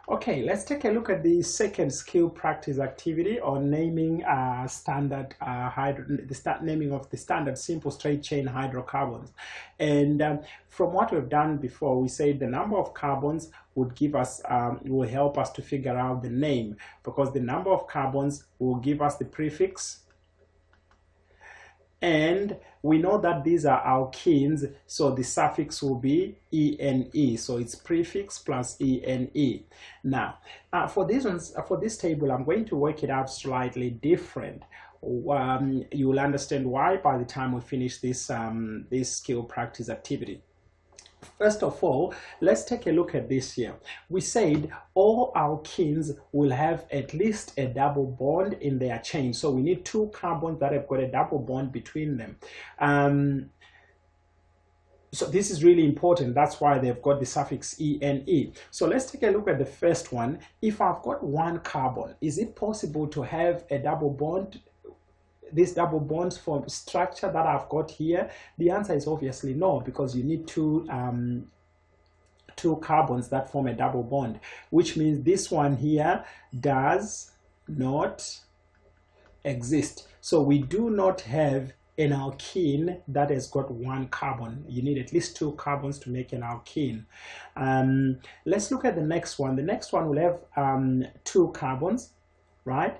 Okay, let's take a look at the second skill practice activity on naming naming of the standard simple straight chain hydrocarbons. And from what we've done before, we said the number of carbons would give us will help us to figure out the name, because the number of carbons will give us the prefix. And we know that these are alkenes, so the suffix will be ene. So it's prefix plus ene. Now, for this table, I'm going to work it out slightly different. You will understand why by the time we finish this this skill practice activity. First of all, let's take a look at this here. We said all alkenes will have at least a double bond in their chain. So we need two carbons that have got a double bond between them. So this is really important. That's why they've got the suffix ene. So let's take a look at the first one. If I've got one carbon, is it possible to have a double bond? These double bonds for structure that I've got here? The answer is obviously no, because you need two carbons that form a double bond, which means this one here does not exist. So we do not have an alkene that has got one carbon. You need at least two carbons to make an alkene. Let's look at the next one. The next one will have two carbons, right?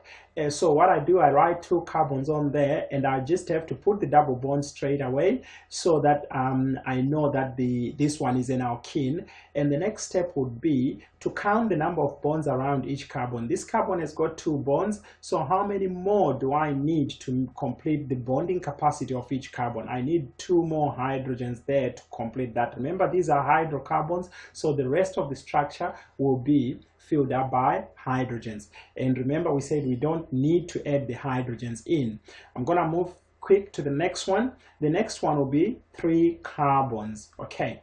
So what I do, I write two carbons on there, and I just have to put the double bond straight away, so that I know that this one is an alkene. And the next step would be to count the number of bonds around each carbon. This carbon has got two bonds, so how many more do I need to complete the bonding capacity of each carbon? I need two more hydrogens there to complete that. Remember, these are hydrocarbons, so the rest of the structure will be filled up by hydrogens. And remember, we said we don't need to add the hydrogens in. I'm gonna move quick to the next one. The next one will be three carbons. Okay.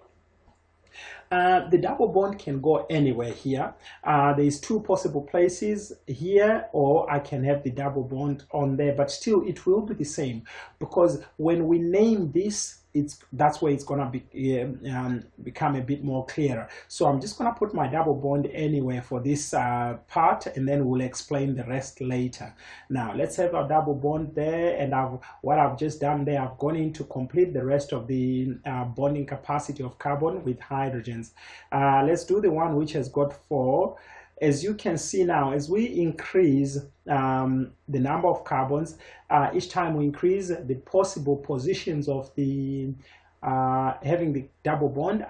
The double bond can go anywhere here. There's two possible places here, or I can have the double bond on there, but still it will be the same, because when we name this, that's where it's gonna become a bit more clearer. So I'm just gonna put my double bond anywhere for this part, and then we'll explain the rest later. Now let's have a double bond there, and what I've just done there, I've gone in to complete the rest of the bonding capacity of carbon with hydrogens. Let's do the one which has got 4. As you can see now, as we increase the number of carbons, each time we increase the possible positions of the having the double bond,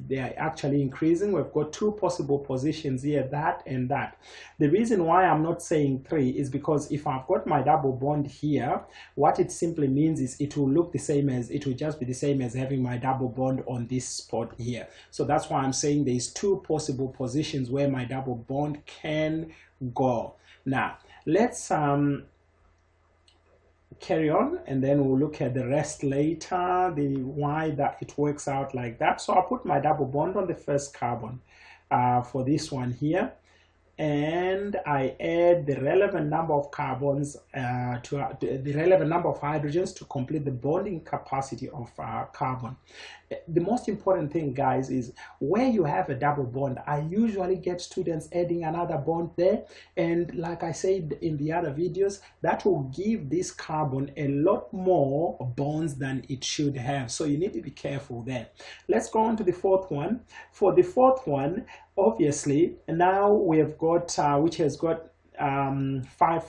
they are actually increasing. We've got two possible positions here, that and that. The reason why I'm not saying 3 is because if I've got my double bond here, what it simply means is it will look the same as, it will just be the same as having my double bond on this spot here. So that's why I'm saying there's two possible positions where my double bond can go. Now let's carry on, and then we'll look at the rest later, the why that it works out like that. So I'll put my double bond on the first carbon for this one here, and I add the relevant number of carbons to the relevant number of hydrogens to complete the bonding capacity of carbon. The most important thing, guys, is where you have a double bond, I usually get students adding another bond there, and like I said in the other videos, that will give this carbon a lot more bonds than it should have. So you need to be careful there. Let's go on to the fourth one. For the fourth one, obviously now we have got which has got 5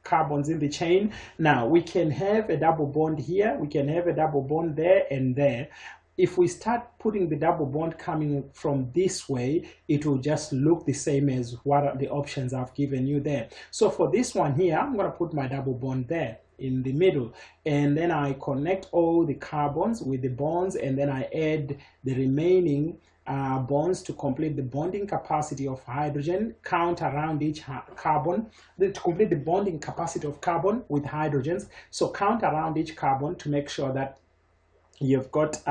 carbons in the chain. Now we can have a double bond here, we can have a double bond there and there. If we start putting the double bond coming from this way, it will just look the same as what the options I've given you there. So for this one here, I'm going to put my double bond there in the middle, and then I connect all the carbons with the bonds, and then I add the remaining bonds to complete the bonding capacity of hydrogen, count around each carbon to complete the bonding capacity of carbon with hydrogens. So count around each carbon to make sure that you've got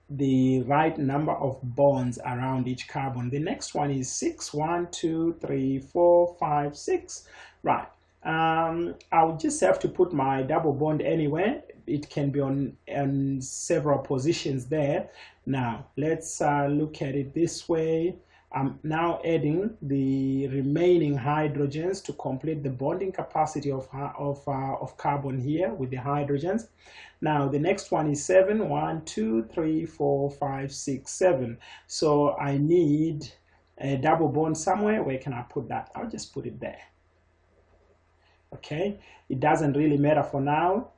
the right number of bonds around each carbon. The next one is 6. 1, 2, 3, 4, 5, 6. Right. I'll just have to put my double bond anywhere. It can be on several positions there. Now let's look at it this way. I'm now adding the remaining hydrogens to complete the bonding capacity of carbon here with the hydrogens. Now the next one is 7. 1, 2, 3, 4, 5, 6, 7. So I need a double bond somewhere. Where can I put that? I'll just put it there. Okay, it doesn't really matter for now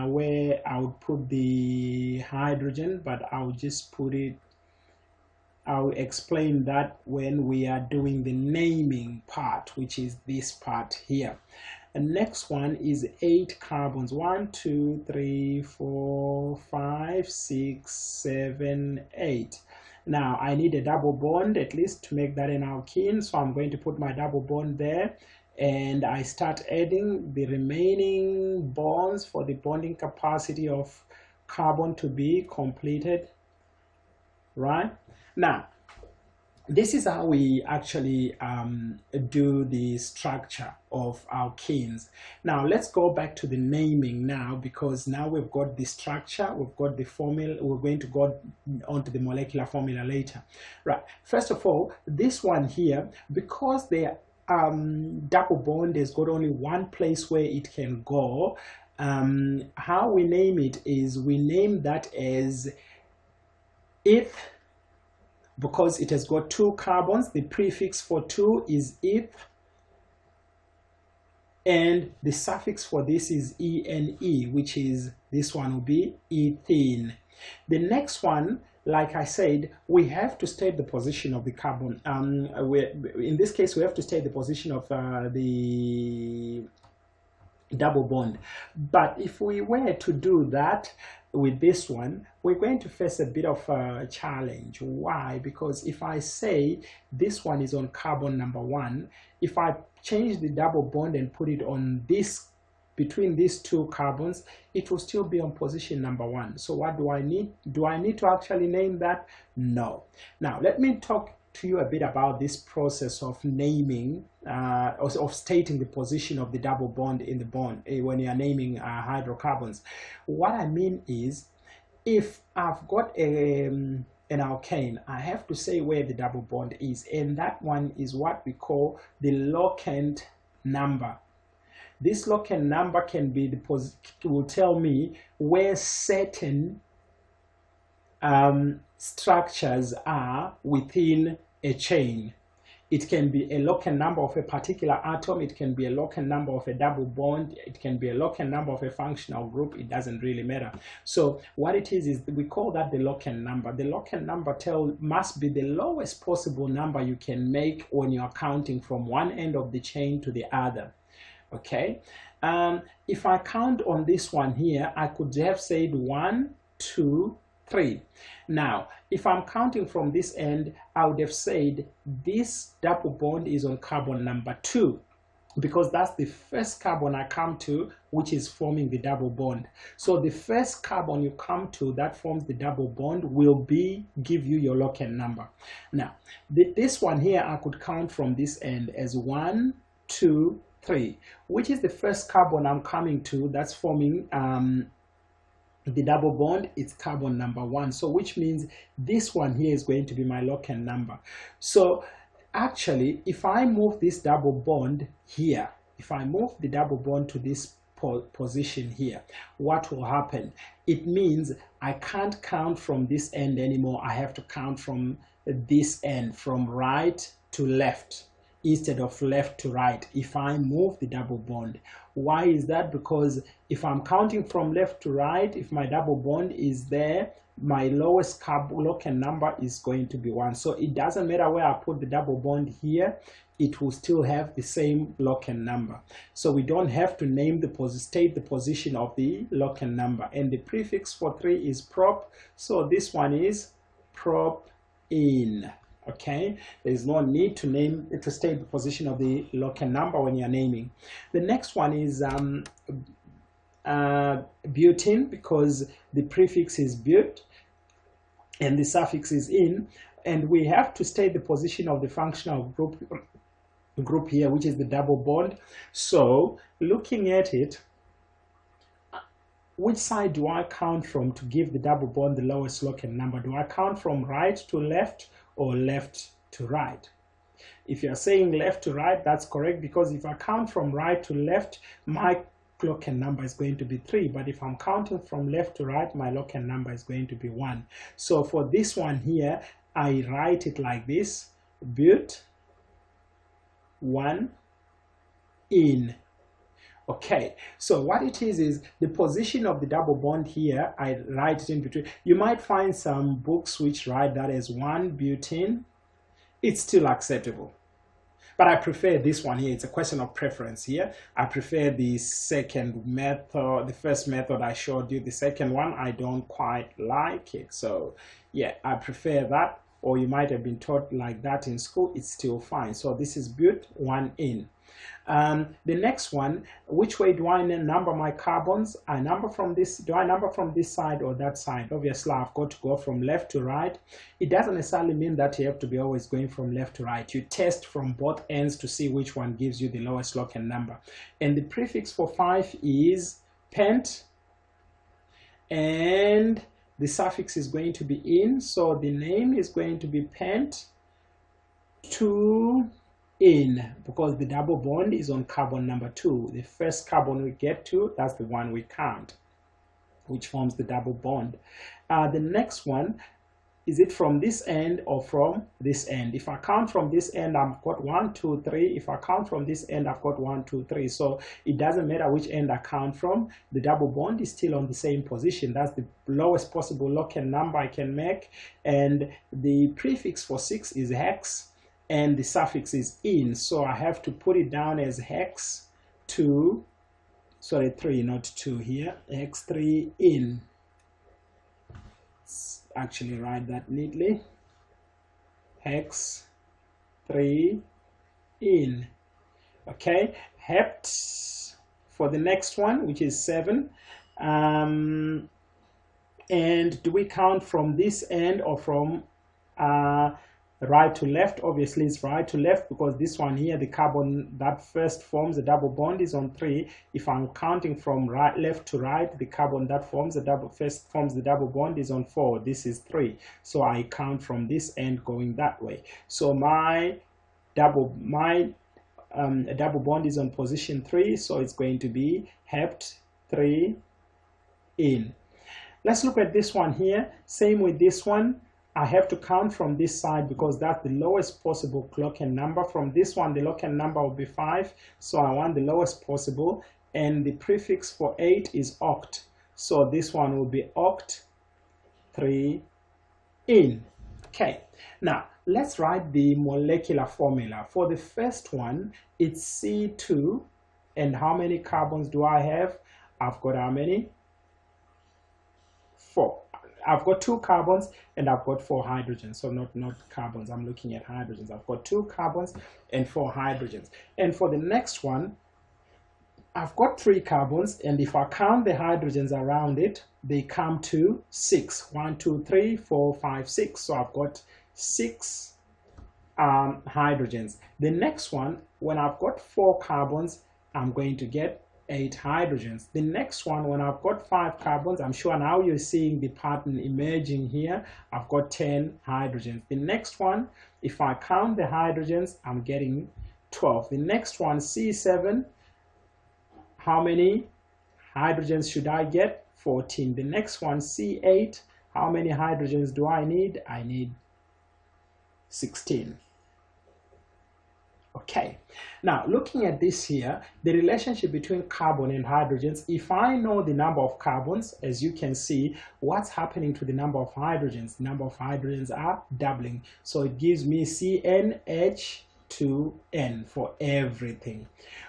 where I would put the hydrogen, but I'll just put it, I'll explain that when we are doing the naming part, which is this part here. The next one is 8 carbons. 1, 2, 3, 4, 5, 6, 7, 8. Now I need a double bond at least to make that an alkene, so I'm going to put my double bond there, and I start adding the remaining bonds for the bonding capacity of carbon to be completed. Right now, this is how we actually do the structure of alkenes. Now let's go back to the naming now, because now we've got the structure, we've got the formula. We're going to go onto the molecular formula later. Right, first of all, this one here, because the double bond has got only one place where it can go, how we name it is we name that as eth, because it has got 2 carbons. The prefix for 2 is eth, and the suffix for this is ene, which is, this one will be ethene. The next one, like I said, we have to state the position of the carbon. In this case, we have to state the position of the double bond. But if we were to do that with this one, we're going to face a bit of a challenge. Why? Because if I say this one is on carbon number 1, if I change the double bond and put it on this, between these 2 carbons, it will still be on position number 1. So what do I need? Do I need to actually name that? No. Now let me talk to you a bit about this process of naming, of stating the position of the double bond in the bond when you are naming hydrocarbons. What I mean is, if I've got an alkane, I have to say where the double bond is, and that one is what we call the locant number. This locant number can be will tell me where certain structures are within a chain. It can be a locant number of a particular atom, it can be a locant number of a double bond, it can be a locant number of a functional group. It doesn't really matter. So what it is we call that the locant number. The locant number must be the lowest possible number you can make when you are counting from one end of the chain to the other. Okay, if I count on this one here, I could have said 1, 2, 3. Now, if I'm counting from this end, I would have said this double bond is on carbon number 2, because that's the first carbon I come to, which is forming the double bond. So the first carbon you come to that forms the double bond will give you your locant number. Now, this one here, I could count from this end as 1, 2, 3, which is the first carbon I'm coming to that's forming the double bond. It's carbon number 1. So which means this one here is going to be my locant number. So actually, if I move this double bond here, if I move the double bond to this position here, what will happen? It means I can't count from this end anymore. I have to count from this end, from right to left, instead of left to right, if I move the double bond. Why is that? Because if I'm counting from left to right, if my double bond is there, my lowest locant number is going to be 1. So it doesn't matter where I put the double bond here, it will still have the same locant number. So we don't have to state the position of the locant number. And the prefix for 3 is prop, so this one is propene. Okay, there's no need to state the position of the locant number when you're naming. The next one is butene, because the prefix is but and the suffix is in, and we have to state the position of the functional group here, which is the double bond. So looking at it, which side do I count from to give the double bond the lowest locant number? Do I count from right to left or left to right. If you're saying left to right, that's correct, because if I count from right to left, my locant number is going to be 3. But if I'm counting from left to right, my locant number is going to be 1. So for this one here, I write it like this: but 1 in. Okay, so what it is the position of the double bond here, I write it in between. You might find some books which write that as 1 butene. It's still acceptable, but I prefer this one here. It's a question of preference here. I prefer the second method. The first method I showed you, the second one, I don't quite like it. So yeah, I prefer that, or you might have been taught like that in school. It's still fine. So this is but 1 in. The next one, which way do I number my carbons? I number from this. Do I number from this side or that side? Obviously, I've got to go from left to right. It doesn't necessarily mean that you have to be always going from left to right. You test from both ends to see which one gives you the lowest locant number. And the prefix for 5 is pent, and the suffix is going to be in. So the name is going to be pent 2 in, because the double bond is on carbon number 2. The first carbon we get to, that's the one we count, which forms the double bond. The next one, is it from this end or from this end? If I count from this end, I've got 1, 2, 3. If I count from this end, I've got 1, 2, 3. So it doesn't matter which end I count from, the double bond is still on the same position. That's the lowest possible locant number I can make. And the prefix for 6 is hex, and the suffix is in, so I have to put it down as hex 2, sorry 3, not 2 here, hex 3 in. Let's actually write that neatly, hex 3 in. Okay, hept for the next one, which is 7. And do we count from this end or from right to left? Obviously it's right to left, because this one here, the carbon that first forms the double bond is on 3. If I'm counting from right, left to right, the carbon that forms the double bond is on 4. This is 3, so I count from this end going that way. So my double bond is on position 3, so it's going to be hept 3 in. Let's look at this one here. Same with this one. I have to count from this side because that's the lowest possible locant number. From this one, the locant number will be 5, so I want the lowest possible, and the prefix for 8 is oct, so this one will be oct 3 in. Okay, now let's write the molecular formula. For the first one, it's C2, and how many carbons do I have? I've got how many? 4. I've got 2 carbons and I've got 4 hydrogens. So not carbons, I'm looking at hydrogens. I've got 2 carbons and 4 hydrogens. And for the next one, I've got 3 carbons, and if I count the hydrogens around it, they come to 6. 1, 2, 3, 4, 5, 6. So I've got 6 hydrogens. The next one, when I've got 4 carbons, I'm going to get 8 hydrogens. The next one, when I've got 5 carbons, I'm sure now you're seeing the pattern emerging here. I've got 10 hydrogens. The next one, if I count the hydrogens, I'm getting 12. The next one, C7, how many hydrogens should I get? 14. The next one, C8, how many hydrogens do I need? I need 16. Okay, now looking at this here, the relationship between carbon and hydrogens, if I know the number of carbons, as you can see, what's happening to the number of hydrogens? The number of hydrogens are doubling. So it gives me CnH2n for everything,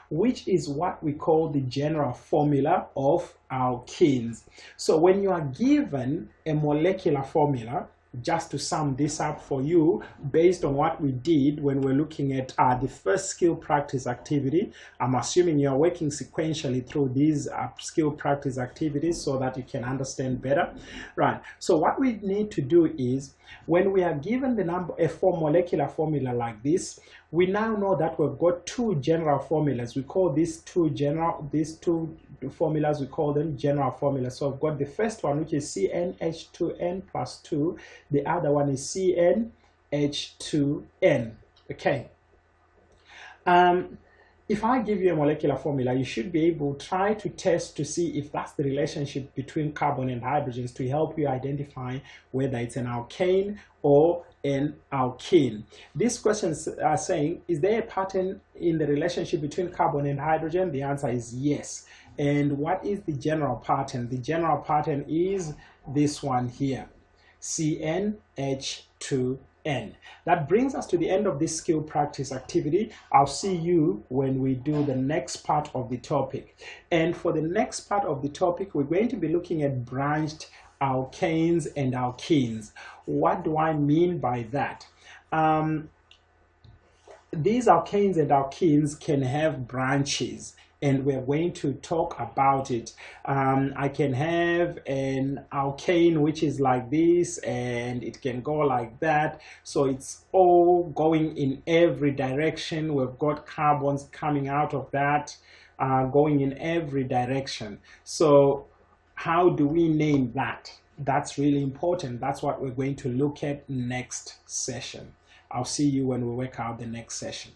which is what we call the general formula of alkenes. So when you are given a molecular formula, just to sum this up for you, based on what we did when we're looking at the first skill practice activity, I'm assuming you're working sequentially through these skill practice activities so that you can understand better. Right, so what we need to do is, when we are given the number, a molecular formula like this, we now know that we've got 2 general formulas. We call these two formulas, we call them general formulas. So I've got the first one, which is CnH2n plus 2. The other one is CnH2n H2N. Okay. If I give you a molecular formula, you should be able to try to test to see if that's the relationship between carbon and hydrogens to help you identify whether it's an alkane or an alkene. These questions are saying, is there a pattern in the relationship between carbon and hydrogen? The answer is yes. And what is the general pattern? The general pattern is this one here, CnH2N. That brings us to the end of this skill practice activity. I'll see you when we do the next part of the topic. And for the next part of the topic, we're going to be looking at branched alkanes and alkenes. What do I mean by that? These alkanes and alkenes can have branches, and we're going to talk about it. I can have an alkane which is like this, and it can go like that. So it's all going in every direction. We've got carbons coming out of that, going in every direction. So how do we name that? That's really important. That's what we're going to look at next session. I'll see you when we work out the next session.